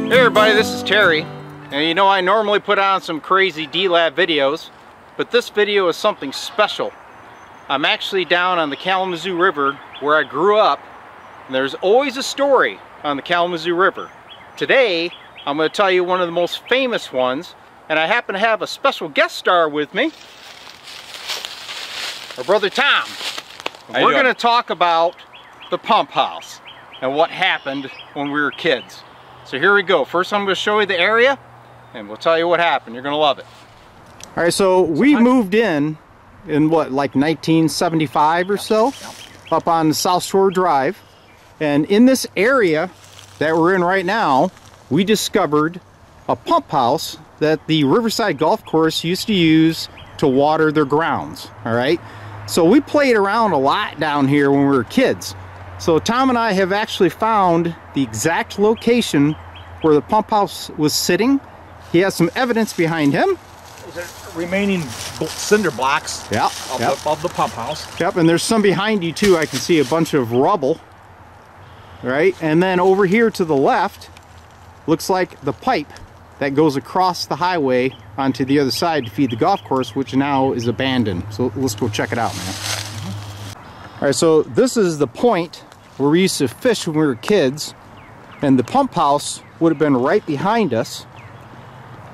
Hey everybody, this is Terry, and you know I normally put on some crazy D-Lab videos, but this video is something special. I'm actually down on the Kalamazoo River where I grew up, and there's always a story on the Kalamazoo River. Today, I'm going to tell you one of the most famous ones, and I happen to have a special guest star with me, our brother Tom. We're going to talk about the pump house and what happened when we were kids. So here we go. First I'm going to show you the area and we'll tell you what happened. You're going to love it. All right, so we moved in what, like 1975 or so, up on the South Shore Drive. And in this area that we're in right now, we discovered a pump house that the Riverside Golf Course used to use to water their grounds. All right, so we played around a lot down here when we were kids. So Tom and I have actually found the exact location where the pump house was sitting. He has some evidence behind him. Remaining cinder blocks of the pump house. Yep, and there's some behind you too. I can see a bunch of rubble. Right, and then over here to the left, looks like the pipe that goes across the highway onto the other side to feed the golf course, which now is abandoned. So let's go check it out, man. All right, so this is the point where we used to fish when we were kids, and the pump house would have been right behind us.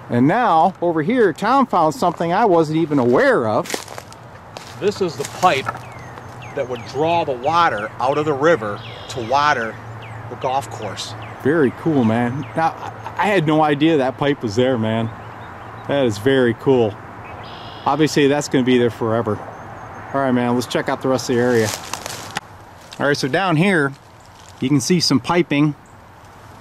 And now, over here, Tom found something I wasn't even aware of. This is the pipe that would draw the water out of the river to water the golf course. Very cool, man. Now, I had no idea that pipe was there, man. That is very cool. Obviously, that's going to be there forever. All right, man, let's check out the rest of the area. All right, so down here, you can see some piping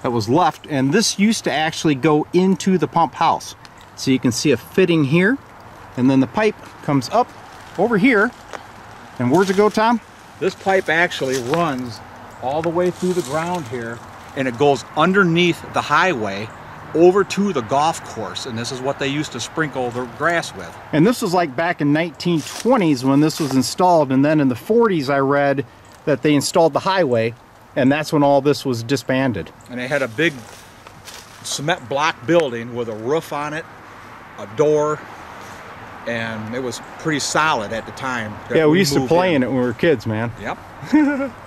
that was left, and this used to actually go into the pump house. So you can see a fitting here, and then the pipe comes up over here. And where's it go, Tom? This pipe actually runs all the way through the ground here, and it goes underneath the highway over to the golf course, and this is what they used to sprinkle the grass with. And this was like back in 1920s when this was installed, and then in the 40s I read that they installed the highway, and that's when all this was disbanded. And they had a big cement block building with a roof on it, a door, and it was pretty solid at the time. Yeah, we used to play in it when we were kids, man. Yep.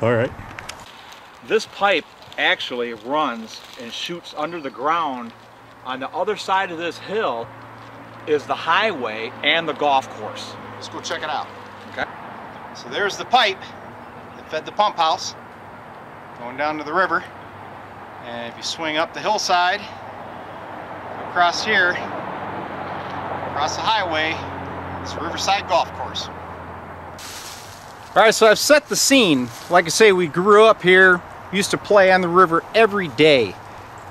All right. This pipe actually runs and shoots under the ground. On the other side of this hill is the highway and the golf course. Let's go check it out. Okay. So there's the pipe that fed the pump house going down to the river, and if you swing up the hillside across here, across the highway, it's Riverside Golf Course. All right, so I've set the scene. Like I say, we grew up here, used to play on the river every day.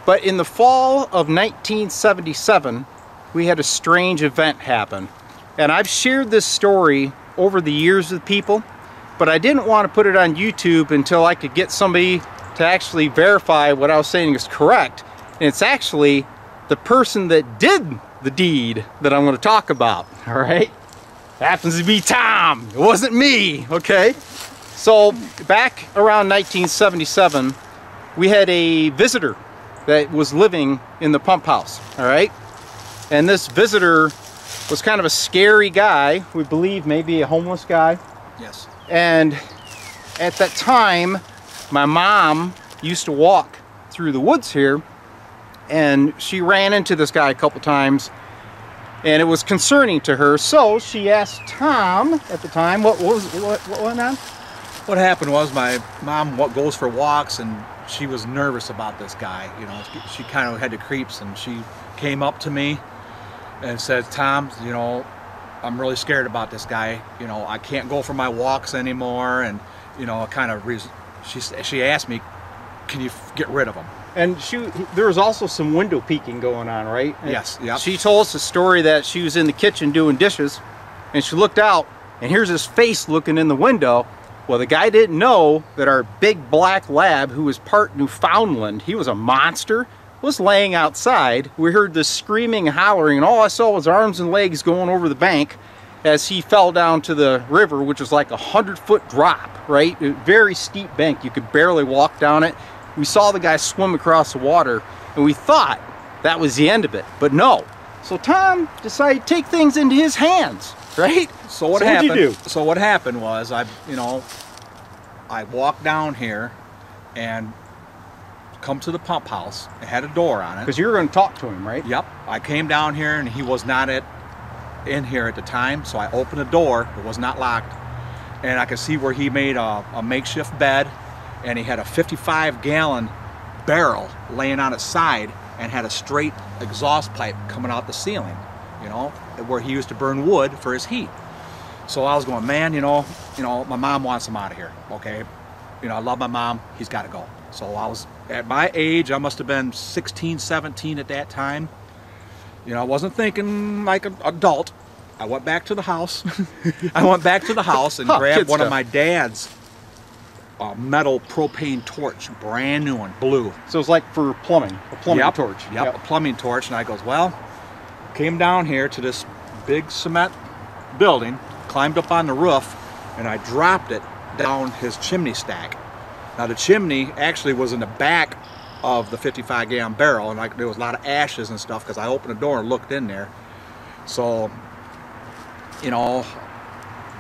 But in the fall of 1977, we had a strange event happen. And I've shared this story over the years with people, but I didn't want to put it on YouTube until I could get somebody to actually verify what I was saying is correct. And it's actually the person that did the deed that I'm going to talk about, all right? Happens to be Tom. It wasn't me, okay? So back around 1977, we had a visitor that was living in the pump house, all right? And this visitor was kind of a scary guy. We believe maybe a homeless guy. Yes. And at that time, my mom used to walk through the woods here, and she ran into this guy a couple times, and it was concerning to her. So she asked Tom at the time, what went on? What happened was my mom goes for walks, and she was nervous about this guy. You know, she kind of had the creeps, and she came up to me and said, "Tom, you know, I'm really scared about this guy. You know, I can't go for my walks anymore." And you know, she asked me, "Can you get rid of him?" And there was also some window peeking going on, right? And yes. Yep. She told us a story that she was in the kitchen doing dishes, and she looked out, and here's his face looking in the window. Well, the guy didn't know that our big black lab, who was part Newfoundland, he was a monster, was laying outside. We heard this screaming and hollering, and all I saw was arms and legs going over the bank as he fell down to the river, which was like a 100-foot drop, right? A very steep bank. You could barely walk down it. We saw the guy swim across the water, And we thought that was the end of it, but no. So Tom decided to take things into his hands, right? So what happened? What'd you do? So what happened was I walked down here and come to the pump house. It had a door on it. Because you were going to talk to him, right? Yep. I came down here and he was not in here at the time, so I opened the door. It was not locked, and I could see where he made a makeshift bed, and he had a 55-gallon barrel laying on its side and had a straight exhaust pipe coming out the ceiling, where he used to burn wood for his heat. So I was going, man, my mom wants him out of here. Okay, I love my mom. He's got to go. So I was at my age. I must have been 16, 17 at that time. I wasn't thinking like an adult. I went back to the house. I went back to the house and grabbed one of my dad's metal propane torch, brand new one, blue. So it's like for plumbing, a plumbing torch. Yep, a plumbing torch. And I goes, well, came down here to this big cement building, climbed up on the roof, and I dropped it down his chimney stack. Now the chimney actually was in the back of the 55-gallon barrel, and there was a lot of ashes and stuff because I opened the door and looked in there. So,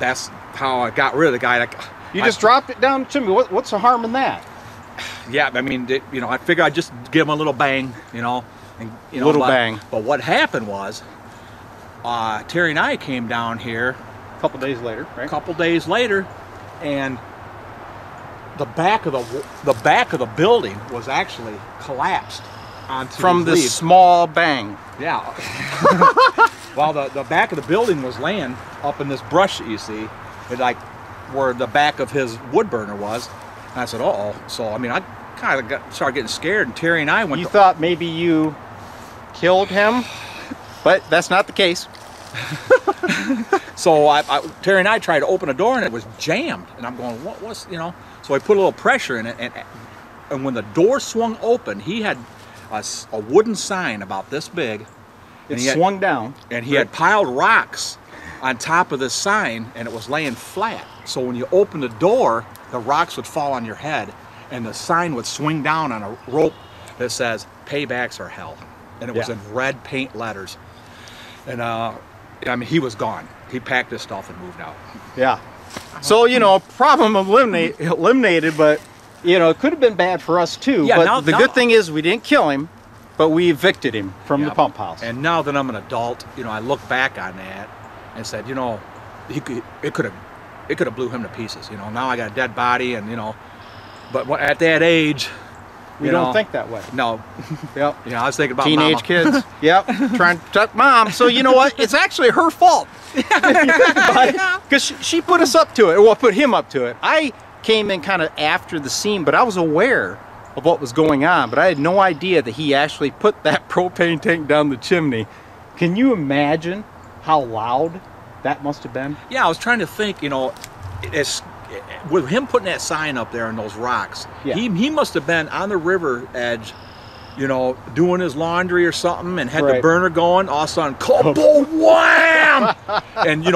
that's how I got rid of the guy. You just dropped it down the chimney. What's the harm in that? Yeah, I mean, I figured I'd just give him a little bang, bang. But what happened was, Terry and I came down here a couple days later, right? A couple days later, and the back of the building was actually collapsed onto from the leaves. Small bang. Yeah. While the back of the building was laying up in this brush that you see, like where the back of his wood burner was. And I said, uh-oh. So I mean, I kind of started getting scared, and Terry and I went. You thought maybe you killed him, but that's not the case. So Terry and I tried to open a door, and it was jammed. And I'm going, what's. So I put a little pressure in it, and when the door swung open, he had a wooden sign about this big. It swung down. And he had piled rocks on top of this sign, and it was laying flat. So when you open the door, the rocks would fall on your head, and the sign would swing down on a rope that says, "Paybacks are hell." And it was in red paint letters. And I mean, he was gone. He packed his stuff and moved out. Yeah. So, problem eliminated, but, it could have been bad for us too. Yeah, but the good thing is we didn't kill him, but we evicted him from the pump house. And now that I'm an adult, I look back on that and said, it could have blew him to pieces. Now I got a dead body, and, but at that age, we don't think that way. No. Yep. I was thinking about teenage mama. Kids. Yep. Trying to protect mom. So you know what? It's actually her fault. Because she put us up to it. Well, put him up to it. I came in kind of after the scene, but I was aware of what was going on. But I had no idea that he actually put that propane tank down the chimney. Can you imagine how loud that must have been? Yeah, I was trying to think, with him putting that sign up there and those rocks, he must have been on the river edge, doing his laundry or something, and had the burner going. All of a sudden, kaboom, wham! And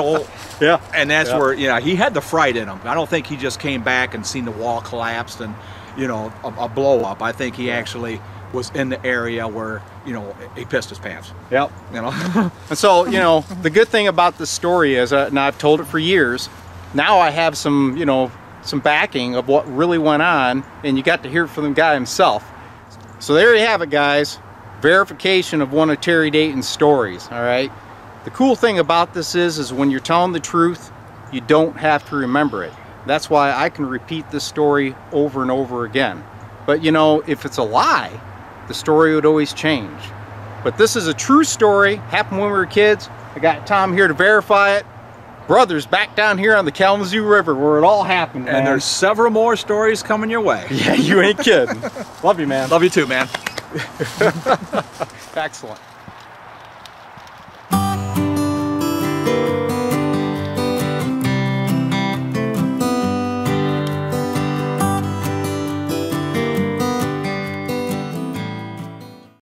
and that's where he had the fright in him. I don't think he just came back and seen the wall collapsed and a blow up. I think he actually was in the area where he pissed his pants. Yep. And so the good thing about this story is, and I've told it for years. Now I have some, some backing of what really went on, and you got to hear it from the guy himself. So there you have it, guys. Verification of one of Terry Dayton's stories, all right? The cool thing about this is when you're telling the truth, you don't have to remember it. That's why I can repeat this story over and over again. But, if it's a lie, the story would always change. But this is a true story, happened when we were kids. I got Tom here to verify it. Brothers back down here on the Kalamazoo River where it all happened, man. And there's several more stories coming your way. Yeah, you ain't kidding. Love you, man. Love you too, man. Excellent.